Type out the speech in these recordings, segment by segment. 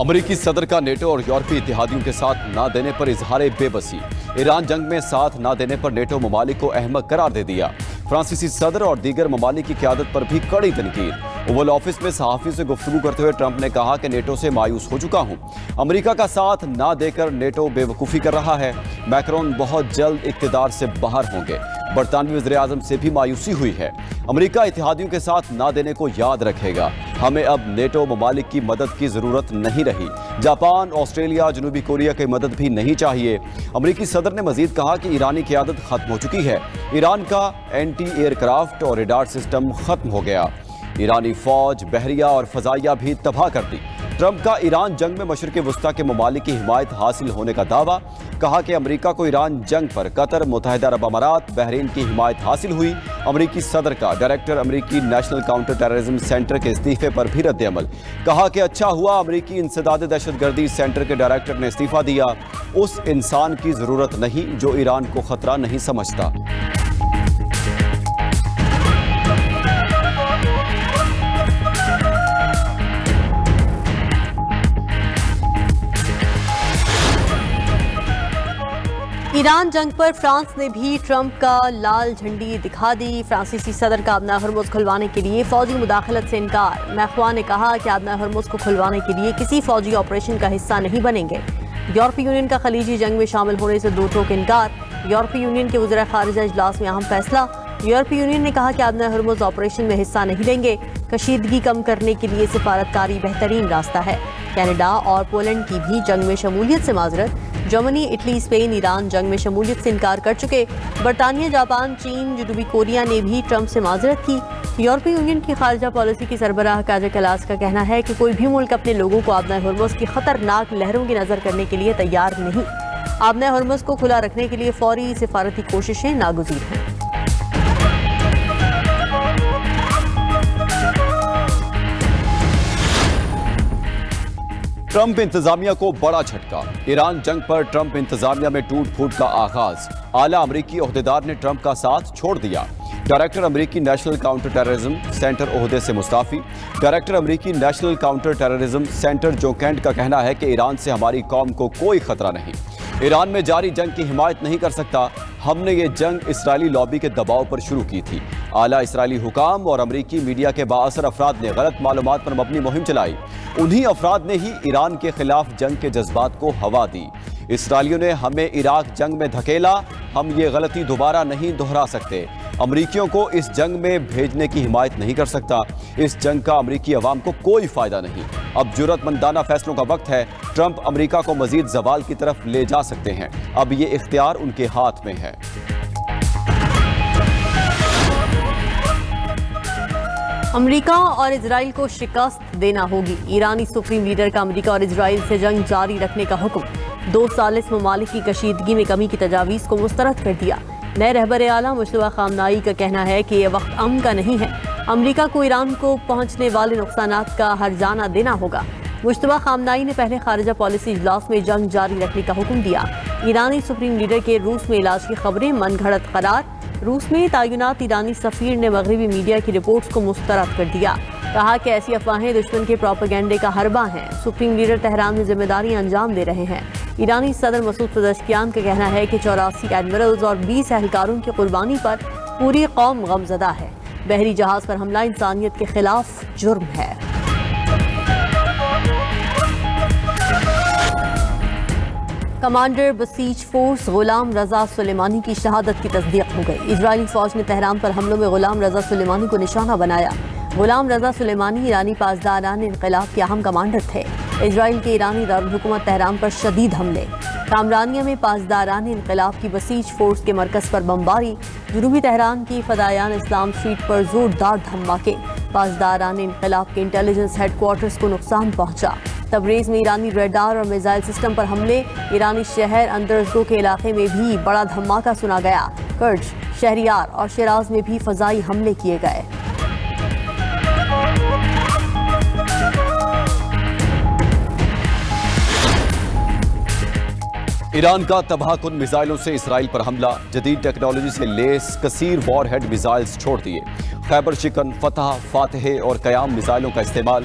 امریکی صدر کا نیٹو اور یورپی اتحادیوں کے ساتھ نہ دینے پر اظہار بے بسی۔ ایران جنگ میں ساتھ نہ دینے پر نیٹو ممالک کو احمق قرار دے دیا۔ فرانسیسی صدر اور دیگر ممالک کی قیادت پر بھی کڑی تنقید۔ اوول آفس میں صحافیوں سے گفتگو کرتے ہوئے ٹرمپ نے کہا کہ نیٹو سے مایوس ہو چکا ہوں۔ امریکہ کا ساتھ نہ دے کر نیٹو بے وقوفی کر رہا ہے۔ میکرون بہت جلد اقتدار سے باہر ہوں گے۔ برطانوی وزیر اعظم سے بھی مایوسی ہوئی ہے۔ امریکہ اتحادیوں کے ساتھ نہ دینے کو یاد رکھے گا۔ ہمیں اب نیٹو ممالک کی مدد کی ضرورت نہیں رہی۔ جاپان، آسٹریلیا، جنوبی کوریا کی مدد بھی نہیں چاہیے۔ امریکی صدر نے مزید کہا کہ ایرانی قیادت ختم ہو چکی ہے۔ ایران کا اینٹی ایئر کرافٹ اور ریڈار سسٹم ختم ہو گیا۔ ایرانی فوج بحریہ اور فضائیہ بھی تباہ کر دی۔ ٹرمپ کا ایران جنگ میں مشرق وسطیٰ کے ممالک کی حمایت حاصل ہونے کا دعویٰ۔ کہا کہ امریکہ کو ایران جنگ پر قطر، متحدہ عرب امارات، بحرین کی حمایت حاصل ہوئی۔ امریکی صدر کا ڈائریکٹر امریکی نیشنل کاؤنٹر ٹیررزم سینٹر کے استعفے پر بھی رد عمل۔ کہا کہ اچھا ہوا امریکی انسداد دہشت گردی سینٹر کے ڈائریکٹر نے استعفیٰ دیا۔ اس انسان کی ضرورت نہیں جو ایران کو خطرہ نہیں سمجھتا۔ ایران جنگ پر فرانس نے بھی ٹرمپ کا لال جھنڈی دکھا دی۔ فرانسیسی صدر کا آبنہ ہرمز کھلوانے کے لیے فوجی مداخلت سے انکار۔ میخواں نے کہا کہ آبنہ ہرمز کو کھلوانے کے لیے کسی فوجی آپریشن کا حصہ نہیں بنیں گے۔ یورپی یونین کا خلیجی جنگ میں شامل ہونے سے دو ٹوک انکار۔ یورپی یونین کے وزراء خارجہ اجلاس میں اہم فیصلہ۔ یورپی یونین نے کہا کہ آبنہ ہرمز آپریشن میں حصہ نہیں لیں گے۔ کشیدگی کم کرنے کے لیے سفارتکاری بہترین راستہ ہے۔ کینیڈا اور پولینڈ کی بھی جنگ میں شمولیت سے معذرت۔ جرمنی، اٹلی، اسپین، ایران جنگ میں شمولیت سے انکار کر چکے۔ برطانیہ، جاپان، چین، جنوبی کوریا نے بھی ٹرمپ سے معذرت کی۔ یورپی یونین کی خارجہ پالیسی کی سربراہ کاجا کلاس کا کہنا ہے کہ کوئی بھی ملک اپنے لوگوں کو آبنہ ہرمز کی خطرناک لہروں کی نظر کرنے کے لیے تیار نہیں۔ آبنہ ہرمز کو کھلا رکھنے کے لیے فوری سفارتی کوششیں ناگزیر ہیں۔ ٹرمپ انتظامیہ کو بڑا جھٹکا۔ ایران جنگ پر ٹرمپ انتظامیہ میں ٹوٹ پھوٹ کا آغاز۔ اعلیٰ امریکی عہدیدار نے ٹرمپ کا ساتھ چھوڑ دیا۔ ڈائریکٹر امریکی نیشنل کاؤنٹر ٹیررزم سینٹر عہدے سے مستعفی۔ ڈائریکٹر امریکی نیشنل کاؤنٹر ٹیررزم سینٹر جو کینٹ کا کہنا ہے کہ ایران سے ہماری قوم کو کوئی خطرہ نہیں۔ ایران میں جاری جنگ کی حمایت نہیں کر سکتا۔ ہم نے یہ جنگ اسرائیلی لابی کے دباؤ پر شروع کی تھی۔ اعلیٰ اسرائیلی حکام اور امریکی میڈیا کے بااثر افراد نے غلط معلومات پر مبنی مہم چلائی۔ انہی افراد نے ہی ایران کے خلاف جنگ کے جذبات کو ہوا دی۔ اسرائیلیوں نے ہمیں عراق جنگ میں دھکیلا۔ ہم یہ غلطی دوبارہ نہیں دہرا سکتے۔ امریکیوں کو اس جنگ میں بھیجنے کی حمایت نہیں کر سکتا۔ اس جنگ کا امریکی عوام کو کوئی فائدہ نہیں۔ اب جرأت مندانہ فیصلوں کا وقت ہے۔ ٹرمپ امریکہ کو مزید زوال کی طرف لے جا سکتے ہیں۔ اب یہ اختیار ان کے ہاتھ میں ہے۔ امریکہ اور اسرائیل کو شکست دینا ہوگی۔ ایرانی سپریم لیڈر کا امریکہ اور اسرائیل سے جنگ جاری رکھنے کا حکم۔ دو ثالث ممالک کی کشیدگی میں کمی کی تجاویز کو مسترد کر دیا۔ نئے رہبر اعلیٰ مجتبیٰ خامنہئی کا کہنا ہے کہ یہ وقت امن کا نہیں ہے۔ امریکہ کو ایران کو پہنچنے والے نقصانات کا ہرجانہ دینا ہوگا۔ مجتبیٰ خامنہئی نے پہلے خارجہ پالیسی اجلاس میں جنگ جاری رکھنے کا حکم دیا۔ ایرانی سپریم لیڈر کے روس میں علاج کی خبریں من گھڑت قرار۔ روس میں تعینات ایرانی سفیر نے مغربی میڈیا کی رپورٹس کو مسترد کر دیا۔ کہا کہ ایسی افواہیں دشمن کے پروپیگنڈے کا حربہ ہیں۔ سپریم لیڈر تہران میں ذمہ داریاں انجام دے رہے ہیں۔ ایرانی صدر مسعود پزشکیان کا کہنا ہے کہ 84 ایڈمرلز اور 20 اہلکاروں کی قربانی پر پوری قوم غمزدہ ہے۔ بحری جہاز پر حملہ انسانیت کے خلاف جرم ہے۔ کمانڈر بسیج فورس غلام رضا سلیمانی کی شہادت کی تصدیق ہو گئی۔ اسرائیلی فوج نے تہران پر حملوں میں غلام رضا سلیمانی کو نشانہ بنایا۔ غلام رضا سلیمانی ایرانی پاسداران انقلاب کے اہم کمانڈر تھے۔ اسرائیل کے ایرانی دارالحکومت تہران پر شدید حملے۔ کامرانیہ میں پاسداران انقلاب کی بسیج فورس کے مرکز پر بمباری۔ جنوبی تہران کی فدائیان اسلام اسٹریٹ پر زوردار دھماکے۔ پاسداران انقلاب کے انٹیلیجنس ہیڈ کوارٹرز کو نقصان پہنچا۔ تبریز میں ایرانی ریڈار اور میزائل سسٹم پر حملے۔ ایرانی شہر اندرزگو کے علاقے میں بھی بڑا دھماکہ سنا گیا۔ کرج، شہریار اور شیراز میں بھی فضائی حملے کیے گئے۔ ایران کا تباہ کن میزائلوں سے اسرائیل پر حملہ۔ جدید ٹیکنالوجی سے لیس کثیر وار ہیڈ میزائلز چھوڑ دیے۔ خیبر شکن، فتح، فاتح اور قیام میزائلوں کا استعمال۔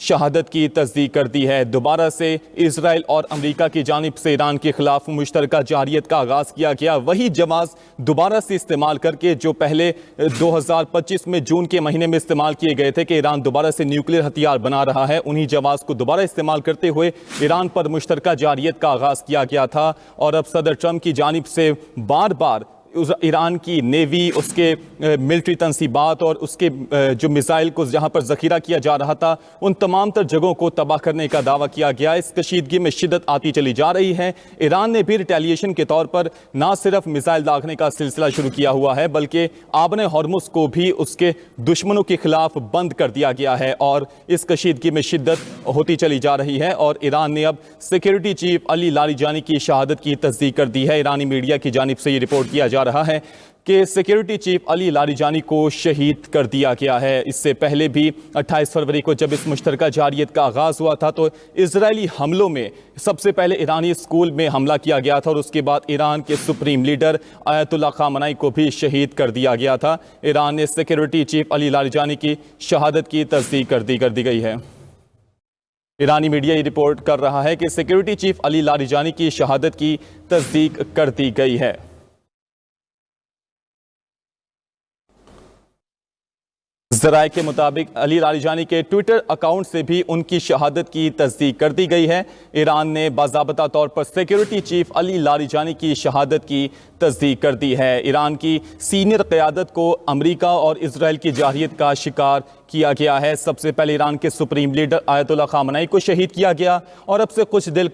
شہادت کی تصدیق کر دی ہے۔ دوبارہ سے اسرائیل اور امریکہ کی جانب سے ایران کے خلاف مشترکہ جارحیت کا آغاز کیا گیا۔ وہی جواز دوبارہ سے استعمال کر کے جو پہلے 2025 میں جون کے مہینے میں استعمال کیے گئے تھے کہ ایران دوبارہ سے نیوکلیر ہتھیار بنا رہا ہے، انہی جواز کو دوبارہ استعمال کرتے ہوئے ایران پر مشترکہ جارحیت کا آغاز کیا گیا تھا، اور اب صدر ٹرمپ کی جانب سے بار بار ایران کی نیوی، اس کے ملٹری تنصیبات اور اس کے جو میزائل کو جہاں پر ذخیرہ کیا جا رہا تھا ان تمام تر جگہوں کو تباہ کرنے کا دعویٰ کیا گیا۔ اس کشیدگی میں شدت آتی چلی جا رہی ہے۔ ایران نے بھی ریٹیلیشن کے طور پر نہ صرف میزائل داغنے کا سلسلہ شروع کیا ہوا ہے بلکہ آبن ہرمز کو بھی اس کے دشمنوں کے خلاف بند کر دیا گیا ہے، اور اس کشیدگی میں شدت ہوتی چلی جا رہی ہے، اور ایران نے اب سیکیورٹی چیف علی لاریجانی کی شہادت کی تصدیق کر دی ہے۔ ایرانی میڈیا کی جانب سے یہ رپورٹ کیا جا رہا ہے کہ سیکیورٹی چیف علی لاریجانی کو شہید کر دیا گیا ہے۔ اس سے پہلے بھی 28 فروری کو جب اس مشترکہ جارحیت کا آغاز ہوا تھا تو اسرائیلی حملوں میں سب سے پہلے ایرانی اسکول میں حملہ کیا گیا تھا، اور اس کے بعد ایران کے سپریم لیڈر آیت اللہ خامنائی کو بھی شہید کر دیا گیا تھا۔ ایران نے سیکیورٹی چیف علی لاریجانی کی شہادت کی تصدیق کر دی گئی ہے۔ ایرانی میڈیا یہ رپورٹ کر رہا ہے کہ سیکیورٹی چیف علی لاریجانی کی شہادت کی تصدیق کر دی گئی ہے۔ ذرائع کے مطابق علی لاریجانی کے ٹویٹر اکاؤنٹ سے بھی ان کی شہادت کی تصدیق کر دی گئی ہے۔ ایران نے باضابطہ طور پر سیکیورٹی چیف علی لاریجانی کی شہادت کی تصدیق کر دی ہے۔ ایران کی سینئر قیادت کو امریکہ اور اسرائیل کی جارحیت کا شکار کیا گیا ہے۔ سب سے پہلے ایران کے سپریم لیڈر آیت اللہ خامنائی کو شہید کیا گیا، اور اب سے کچھ دن